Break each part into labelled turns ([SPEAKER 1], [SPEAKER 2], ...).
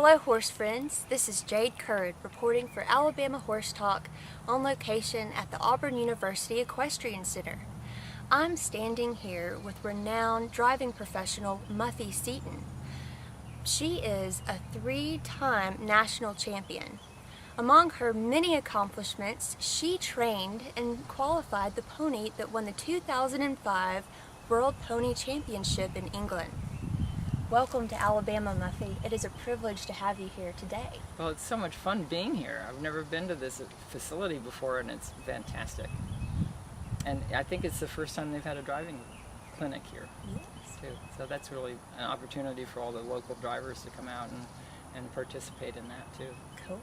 [SPEAKER 1] Hello horse friends, this is Jade Currid reporting for Alabama Horse Talk on location at the Auburn University Equestrian Center. I'm standing here with renowned driving professional Muffy Seaton. She is a 3-time national champion. Among her many accomplishments, she trained and qualified the pony that won the 2005 World Pony Championship in England. Welcome to Alabama, Muffy. It is a privilege to have you here today.
[SPEAKER 2] Well, it's so much fun being here. I've never been to this facility before, and it's fantastic. And I think it's the first time they've had a driving clinic here, too. So that's really an opportunity for all the local drivers to come out and participate in that, too.
[SPEAKER 1] Cool.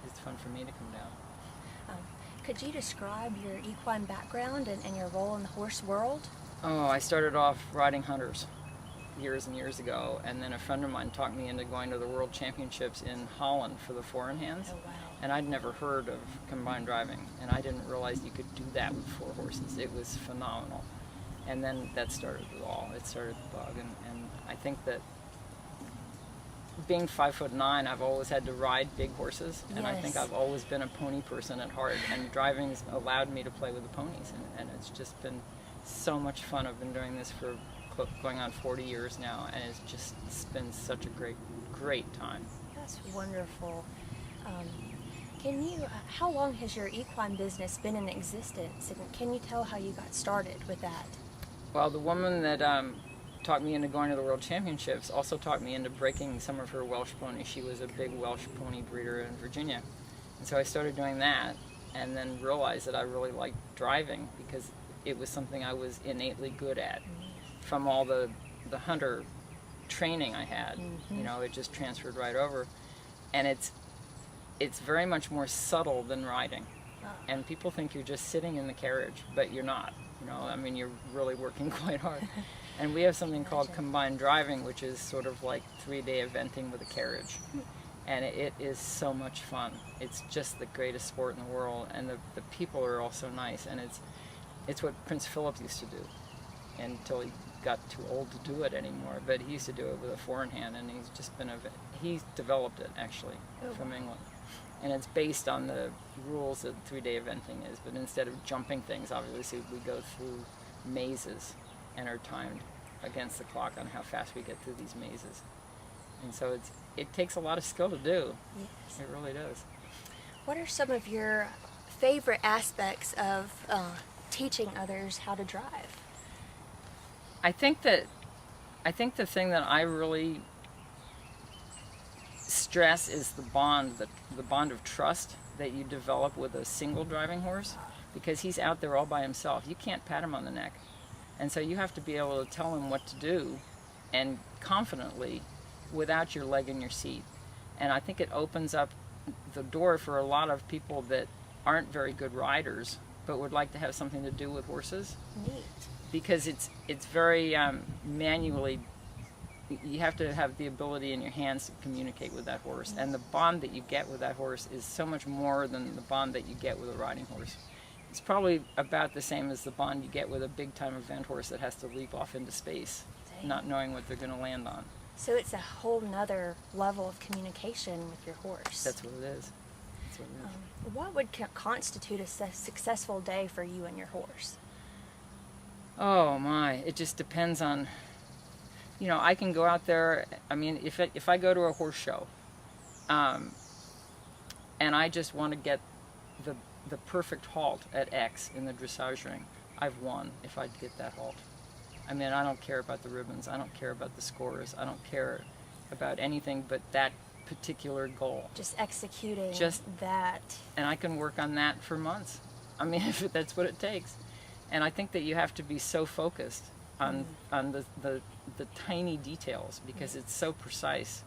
[SPEAKER 2] It's fun for me to come down.
[SPEAKER 1] Could you describe your equine background and your role in the horse world?
[SPEAKER 2] Oh, I started off riding hunters years and years ago, and then a friend of mine talked me into going to the World Championships in Holland for the four-in-hands.
[SPEAKER 1] Oh, wow.
[SPEAKER 2] And I'd never heard of combined driving, and I didn't realize you could do that with 4 horses. It was phenomenal. And then that started it all. It started the bug, and I think that being 5'9", I've always had to ride big horses, and I think I've always been a pony person at heart, and driving's allowed me to play with the ponies, and it's just been so much fun. I've been doing this for going on 40 years now, and it's been such a great time.
[SPEAKER 1] That's wonderful. How long has your equine business been in existence, and can you tell how you got started with that?
[SPEAKER 2] Well, the woman that taught me into going to the World Championships also taught me into breaking some of her Welsh ponies. She was a big Welsh pony breeder in Virginia, and so I started doing that, and then realized that I really liked driving because it was something I was innately good at. From all the hunter training I had, you know, it just transferred right over, and it's very much more subtle than riding, and people think you're just sitting in the carriage, but you're not. You know, I mean, you're really working quite hard. And we have something called combined driving, which is sort of like 3-day eventing with a carriage, and it is so much fun. It's just the greatest sport in the world, and the people are all so nice, and it's what Prince Philip used to do until he got too old to do it anymore, but he used to do it with a 4-in-hand, and he's developed it actually from England, and it's based on the rules that 3-day eventing is, but instead of jumping things, obviously we go through mazes and are timed against the clock on how fast we get through these mazes, and so it takes a lot of skill to do. Yes, it really does.
[SPEAKER 1] What are some of your favorite aspects of teaching others how to drive?
[SPEAKER 2] I think the thing that I really stress is the bond of trust that you develop with a single driving horse, because he's out there all by himself. You can't pat him on the neck, and so you have to be able to tell him what to do, and confidently, without your leg in your seat. And I think it opens up the door for a lot of people that aren't very good riders but would like to have something to do with horses.
[SPEAKER 1] Neat.
[SPEAKER 2] Because it's very manually, you have to have the ability in your hands to communicate with that horse, and the bond that you get with that horse is so much more than the bond that you get with a riding horse. It's probably about the same as the bond you get with a big-time event horse that has to leap off into space, not knowing what they're going to land on.
[SPEAKER 1] So it's a whole nother level of communication with your horse.
[SPEAKER 2] That's what it is. That's what it is.
[SPEAKER 1] What would constitute a successful day for you and your horse?
[SPEAKER 2] Oh my, it just depends on, you know, I can go out there, I mean, if I go to a horse show, and I just want to get the perfect halt at X in the dressage ring, I've won if I get that halt. I mean, I don't care about the ribbons, I don't care about the scores, I don't care about anything but that particular goal.
[SPEAKER 1] Just executing that.
[SPEAKER 2] And I can work on that for months. I mean, if that's what it takes. And I think that you have to be so focused on the tiny details, because it's so precise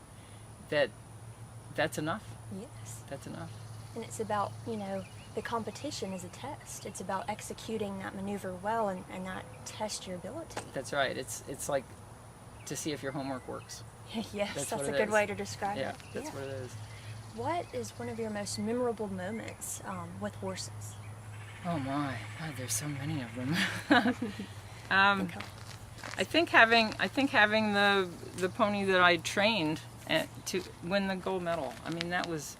[SPEAKER 2] that's enough.
[SPEAKER 1] Yes.
[SPEAKER 2] That's enough.
[SPEAKER 1] And it's about, you know, the competition is a test. It's about executing that maneuver well and not test your ability.
[SPEAKER 2] That's right. It's like to see if your homework works.
[SPEAKER 1] Yes, that's a good way to describe it.
[SPEAKER 2] Yeah, that's what it is.
[SPEAKER 1] What is one of your most memorable moments with horses?
[SPEAKER 2] Oh my, God, there's so many of them. I think having the pony that I trained and to win the gold medal. I mean, that was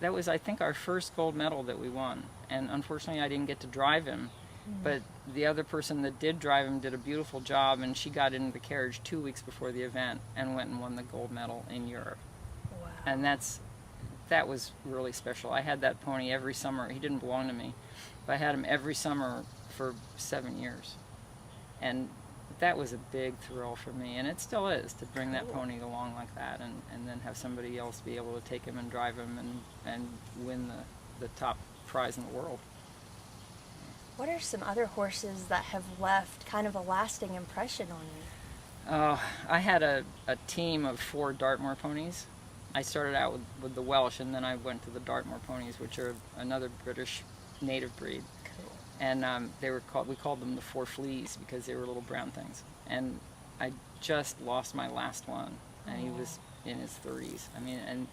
[SPEAKER 2] I think our first gold medal that we won. And unfortunately, I didn't get to drive him, but the other person that did drive him did a beautiful job, and she got into the carriage 2 weeks before the event and went and won the gold medal in Europe.
[SPEAKER 1] Wow.
[SPEAKER 2] And that was really special. I had that pony every summer. He didn't belong to me, but I had him every summer for 7 years. And that was a big thrill for me, and it still is, to bring that pony along like that, and then have somebody else be able to take him and drive him and win the top prize in the world.
[SPEAKER 1] What are some other horses that have left kind of a lasting impression on you?
[SPEAKER 2] I had a team of 4 Dartmoor ponies. I started out with the Welsh, and then I went to the Dartmoor ponies, which are another British native breed.
[SPEAKER 1] Cool.
[SPEAKER 2] And we called them the 4 fleas because they were little brown things. And I just lost my last one, and he was in his 30s. I mean, and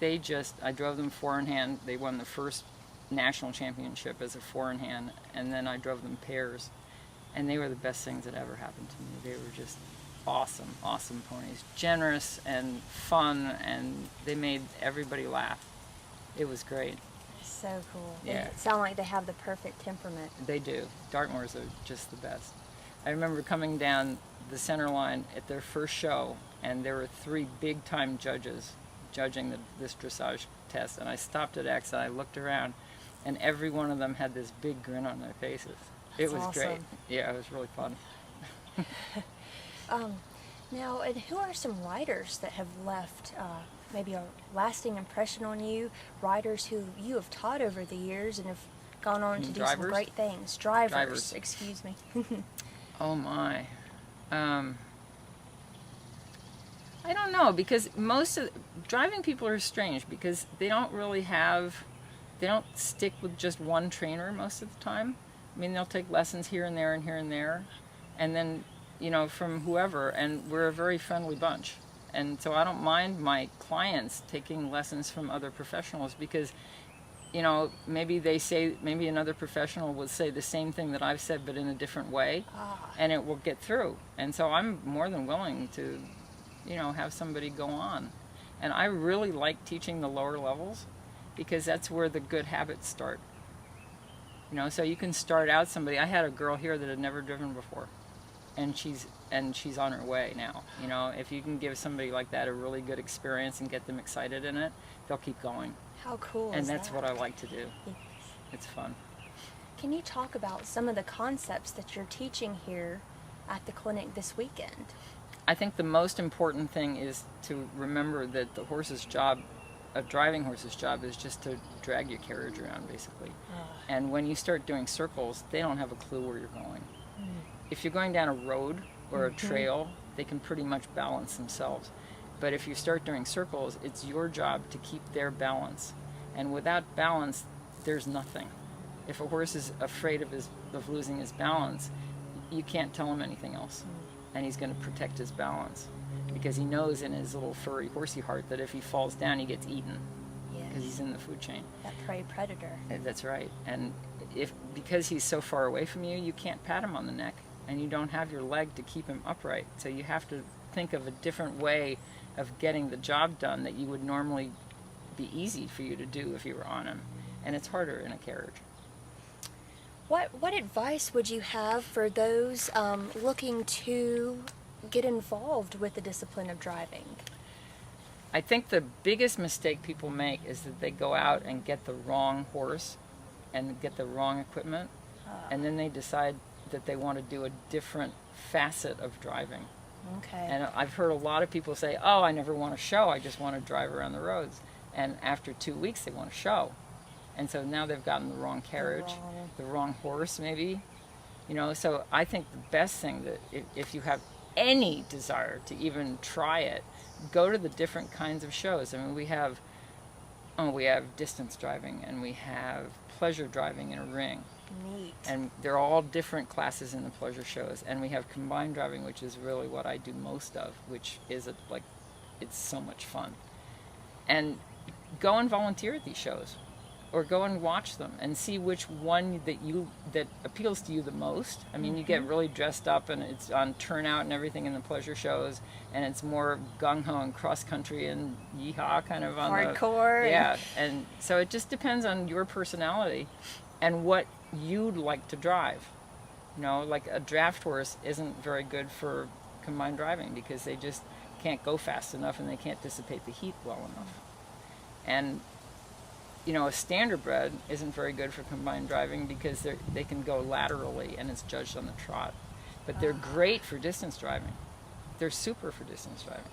[SPEAKER 2] I drove them 4-in-hand. They won the first national championship as a 4-in-hand, and then I drove them pairs, and they were the best things that ever happened to me. They were just awesome ponies, generous and fun, and they made everybody laugh. It was great.
[SPEAKER 1] So cool.
[SPEAKER 2] Yeah.
[SPEAKER 1] They sound like they have the perfect temperament.
[SPEAKER 2] They do. Dartmoors are just the best. I remember coming down the center line at their first show, and there were 3 big-time judges judging this dressage test, and I stopped at X and I looked around, and every one of them had this big grin on their faces. It was
[SPEAKER 1] awesome.
[SPEAKER 2] great. Yeah, it was really fun.
[SPEAKER 1] Now, and who are some riders that have left maybe a lasting impression on you? Riders who you have taught over the years and have gone on to do some great things. Drivers. Excuse me.
[SPEAKER 2] Oh my. I don't know, because most of driving people are strange because they don't stick with just one trainer most of the time. I mean, they'll take lessons here and there and here and there, and then, from whoever, and we're a very friendly bunch. And so I don't mind my clients taking lessons from other professionals because, maybe another professional will say the same thing that I've said but in a different way, and it will get through. And so I'm more than willing to, have somebody go on. And I really like teaching the lower levels because that's where the good habits start. So you can start out somebody. I had a girl here that had never driven before, and she's on her way now. If you can give somebody like that a really good experience and get them excited in it, they'll keep going.
[SPEAKER 1] How cool
[SPEAKER 2] and
[SPEAKER 1] is
[SPEAKER 2] that's
[SPEAKER 1] that?
[SPEAKER 2] what I like to do.
[SPEAKER 1] Yes.
[SPEAKER 2] It's fun.
[SPEAKER 1] Can you talk about some of the concepts that you're teaching here at the clinic this weekend?
[SPEAKER 2] I think the most important thing is to remember that the horse's job, a driving horse's job, is just to drag your carriage around, basically. And when you start doing circles, they don't have a clue where you're going. If you're going down a road or a trail, they can pretty much balance themselves. But if you start doing circles, it's your job to keep their balance. And without balance, there's nothing. If a horse is afraid of losing his balance, you can't tell him anything else. And he's going to protect his balance because he knows in his little furry horsey heart that if he falls down, he gets eaten because he's in the food chain.
[SPEAKER 1] That prey predator.
[SPEAKER 2] That's right. And because he's so far away from you, you can't pat him on the neck, and you don't have your leg to keep him upright. So you have to think of a different way of getting the job done that you would normally be easy for you to do if you were on him. And it's harder in a carriage.
[SPEAKER 1] What advice would you have for those looking to get involved with the discipline of driving?
[SPEAKER 2] I think the biggest mistake people make is that they go out and get the wrong horse and get the wrong equipment, and then they decide that they want to do a different facet of driving.
[SPEAKER 1] Okay.
[SPEAKER 2] And I've heard a lot of people say, oh, I never want to show, I just want to drive around the roads. And after 2 weeks, they want to show. And so now they've gotten the wrong carriage, the wrong horse maybe. So I think the best thing that if you have any desire to even try it, go to the different kinds of shows. I mean, we have distance driving, and we have pleasure driving in a ring.
[SPEAKER 1] Neat.
[SPEAKER 2] And they're all different classes in the pleasure shows. And we have combined driving, which is really what I do most of, which is it's so much fun. And go and volunteer at these shows. or go and watch them and see which one that appeals to you the most. I mean, you get really dressed up and it's on turnout and everything in the pleasure shows, and it's more gung-ho and cross-country and yeehaw kind of on
[SPEAKER 1] hardcore.
[SPEAKER 2] And so it just depends on your personality and what you'd like to drive. You know, like a draft horse isn't very good for combined driving because they just can't go fast enough and they can't dissipate the heat well enough. And you know, a standardbred isn't very good for combined driving because they can go laterally and it's judged on the trot. But they're great for distance driving. They're super for distance driving.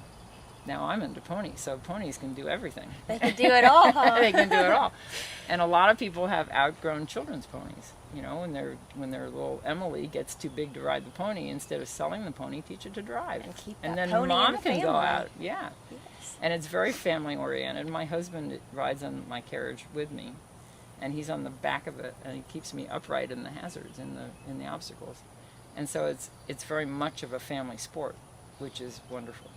[SPEAKER 2] Now I'm into ponies, so ponies can do everything.
[SPEAKER 1] They can do it all, huh?
[SPEAKER 2] They can do it all. And a lot of people have outgrown children's ponies. You know, when their little Emily gets too big to ride the pony, instead of selling the pony, teach it to drive.
[SPEAKER 1] And keep
[SPEAKER 2] and
[SPEAKER 1] that
[SPEAKER 2] then
[SPEAKER 1] pony
[SPEAKER 2] mom
[SPEAKER 1] in the
[SPEAKER 2] can go
[SPEAKER 1] family.
[SPEAKER 2] out. Yeah.
[SPEAKER 1] Yes.
[SPEAKER 2] And it's very family oriented. My husband rides on my carriage with me, and he's on the back of it, and he keeps me upright in the hazards, in the obstacles. And so it's very much of a family sport, which is wonderful.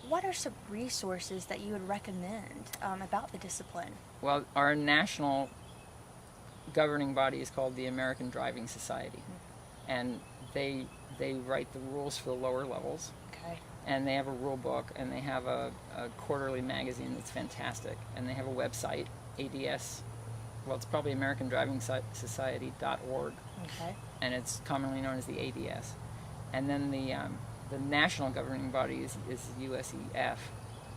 [SPEAKER 1] What are some resources that you would recommend about the discipline?
[SPEAKER 2] Well, our national governing body is called the American Driving Society, and they write the rules for the lower levels.
[SPEAKER 1] Okay.
[SPEAKER 2] And they have a rule book, and they have a quarterly magazine that's fantastic, and they have a website, ADS. Well, it's probably AmericanDrivingSociety.org,
[SPEAKER 1] Okay.
[SPEAKER 2] and it's commonly known as the ADS. And then the national governing body is USEF,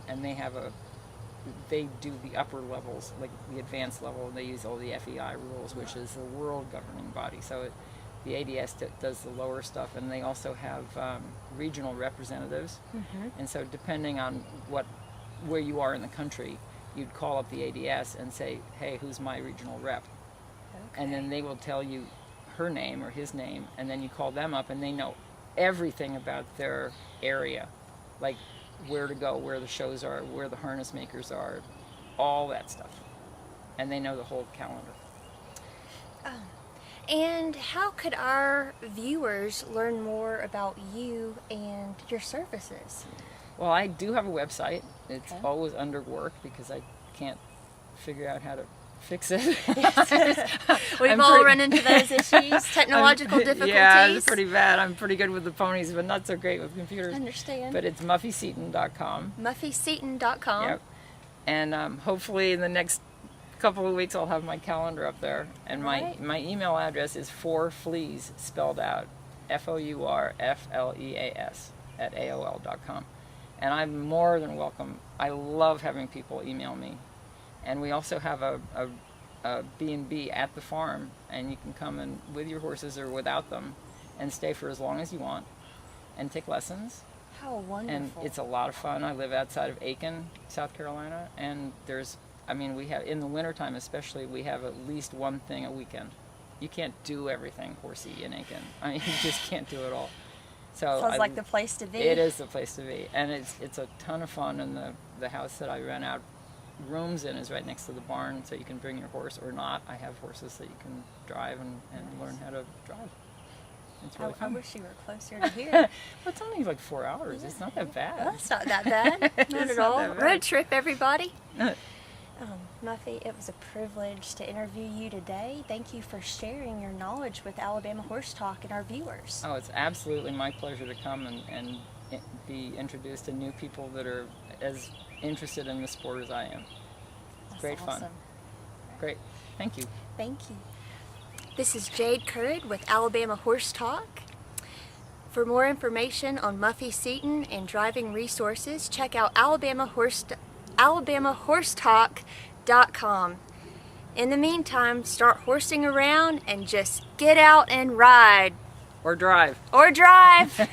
[SPEAKER 2] and they do the upper levels, like the advanced level, and they use all the FEI rules, which is the world governing body. So the ADS does the lower stuff, and they also have regional representatives. And so depending on where you are in the country, you'd call up the ADS and say, hey, who's my regional rep?
[SPEAKER 1] Okay.
[SPEAKER 2] And then they will tell you her name or his name, and then you call them up, and they know everything about their area, like where to go, where the shows are, where the harness makers are, all that stuff. And they know the whole calendar.
[SPEAKER 1] And how could our viewers learn more about you and your services?
[SPEAKER 2] Well, I do have a website. It's
[SPEAKER 1] Okay.
[SPEAKER 2] always under work because I can't figure out how to fix it.
[SPEAKER 1] We've all run into those issues, technological difficulties.
[SPEAKER 2] Yeah, it's pretty bad. I'm pretty good with the ponies, but not so great with computers.
[SPEAKER 1] I understand.
[SPEAKER 2] But it's MuffySeaton.com.
[SPEAKER 1] MuffySeaton.com.
[SPEAKER 2] Yep. And hopefully in the next couple of weeks I'll have my calendar up there. And
[SPEAKER 1] Right.
[SPEAKER 2] my email address is 4fleas, spelled out, FOURFLEAS, at AOL.com. And I'm more than welcome. I love having people email me. And we also have a B&B at the farm, and you can come in with your horses or without them and stay for as long as you want and take lessons.
[SPEAKER 1] How wonderful.
[SPEAKER 2] And it's a lot of fun. I live outside of Aiken, South Carolina, and we have, in the wintertime especially, we have at least one thing a weekend. You can't do everything horsey in Aiken. I mean, you just can't do it all. So
[SPEAKER 1] Sounds like the place to be.
[SPEAKER 2] It is the place to be, and it's a ton of fun. And the house that I rent out rooms in is right next to the barn, so you can bring your horse or not. I have horses that you can drive and learn how to drive. It's really
[SPEAKER 1] I
[SPEAKER 2] fun.
[SPEAKER 1] wish you were closer to here.
[SPEAKER 2] Well, it's only like 4 hours. Yeah. It's not that bad.
[SPEAKER 1] Well, that's not that bad. Not
[SPEAKER 2] It's
[SPEAKER 1] at
[SPEAKER 2] not
[SPEAKER 1] all.
[SPEAKER 2] that bad.
[SPEAKER 1] Road trip, everybody. Muffy, it was a privilege to interview you today. Thank you for sharing your knowledge with Alabama Horse Talk and our viewers.
[SPEAKER 2] Oh, it's absolutely my pleasure to come and be introduced to new people that are as interested in the sport as I am.
[SPEAKER 1] That's
[SPEAKER 2] Great fun.
[SPEAKER 1] awesome.
[SPEAKER 2] Great. Thank you.
[SPEAKER 1] Thank you. This is Jade Currid with Alabama Horse Talk. For more information on Muffy Seaton and driving resources, check out AlabamaHorseTalk.com. In the meantime, start horsing around and just get out and ride.
[SPEAKER 2] Or drive.
[SPEAKER 1] Or drive.